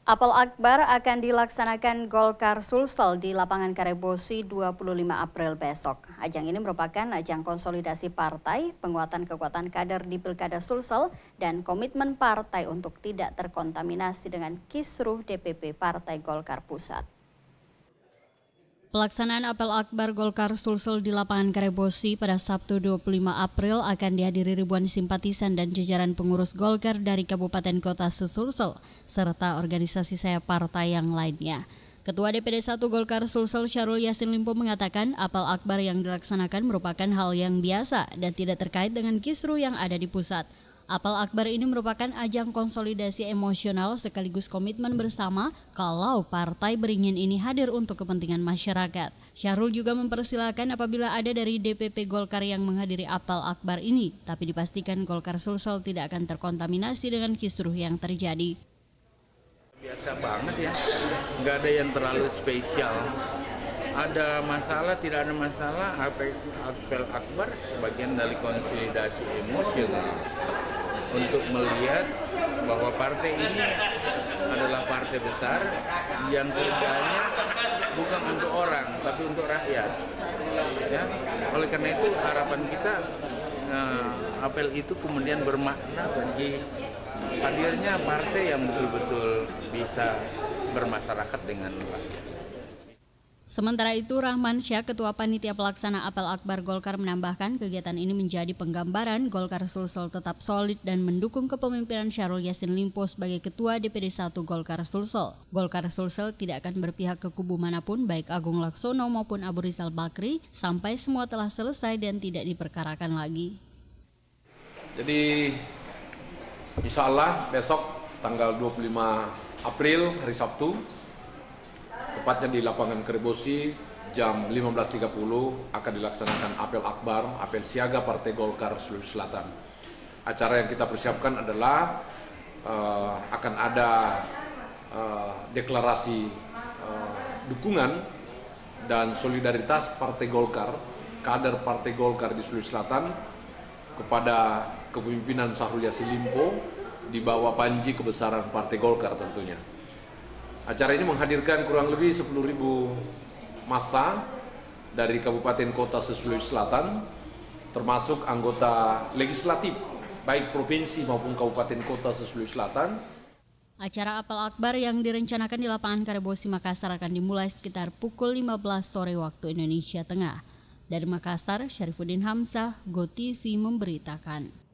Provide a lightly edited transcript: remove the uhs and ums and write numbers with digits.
Apel Akbar akan dilaksanakan Golkar Sulsel di lapangan Karebosi 25 April besok. Ajang ini merupakan ajang konsolidasi partai, penguatan kekuatan kader di Pilkada Sulsel, dan komitmen partai untuk tidak terkontaminasi dengan kisruh DPP Partai Golkar Pusat. Pelaksanaan Apel Akbar Golkar Sulsel di lapangan Karebosi pada Sabtu 25 April akan dihadiri ribuan simpatisan dan jajaran pengurus Golkar dari Kabupaten Kota Sulsel, serta organisasi sayap partai yang lainnya. Ketua DPD 1 Golkar Sulsel Syahrul Yassin Limpo mengatakan Apel Akbar yang dilaksanakan merupakan hal yang biasa dan tidak terkait dengan kisruh yang ada di pusat. Apel Akbar ini merupakan ajang konsolidasi emosional sekaligus komitmen bersama kalau partai beringin ini hadir untuk kepentingan masyarakat. Syahrul juga mempersilahkan apabila ada dari DPP Golkar yang menghadiri Apel Akbar ini, tapi dipastikan Golkar Sulsel tidak akan terkontaminasi dengan kisruh yang terjadi. Biasa banget ya, nggak ada yang terlalu spesial. Ada masalah, tidak ada masalah, Apel Akbar sebagian dari konsolidasi emosional untuk melihat bahwa partai ini adalah partai besar yang kerjanya bukan untuk orang tapi untuk rakyat. Ya, oleh karena itu harapan kita apel itu kemudian bermakna bagi hadirnya partai yang betul-betul bisa bermasyarakat dengan rakyat. Sementara itu, Rahman Syah, Ketua Panitia Pelaksana Apel Akbar Golkar menambahkan kegiatan ini menjadi penggambaran Golkar Sulsel tetap solid dan mendukung kepemimpinan Syahrul Yassin Limpo sebagai Ketua DPD 1 Golkar Sulsel. Golkar Sulsel tidak akan berpihak ke kubu manapun baik Agung Laksono maupun Abu Rizal Bakri sampai semua telah selesai dan tidak diperkarakan lagi. Jadi insya Allah besok tanggal 25 April hari Sabtu, tepatnya di lapangan Karebosi jam 15.30 akan dilaksanakan Apel Akbar, apel siaga Partai Golkar Sulawesi Selatan. Acara yang kita persiapkan adalah akan ada deklarasi dukungan dan solidaritas Partai Golkar, kader Partai Golkar di Sulawesi Selatan kepada kepemimpinan Syahrul Yassin Limpo di bawah panji kebesaran Partai Golkar tentunya. Acara ini menghadirkan kurang lebih 10.000 massa dari kabupaten kota Sulawesi Selatan, termasuk anggota legislatif, baik provinsi maupun kabupaten kota Sulawesi Selatan. Acara Apel Akbar yang direncanakan di lapangan Karebosi Makassar akan dimulai sekitar pukul 15 sore waktu Indonesia Tengah. Dari Makassar, Syarifuddin Hamzah, GoTV memberitakan.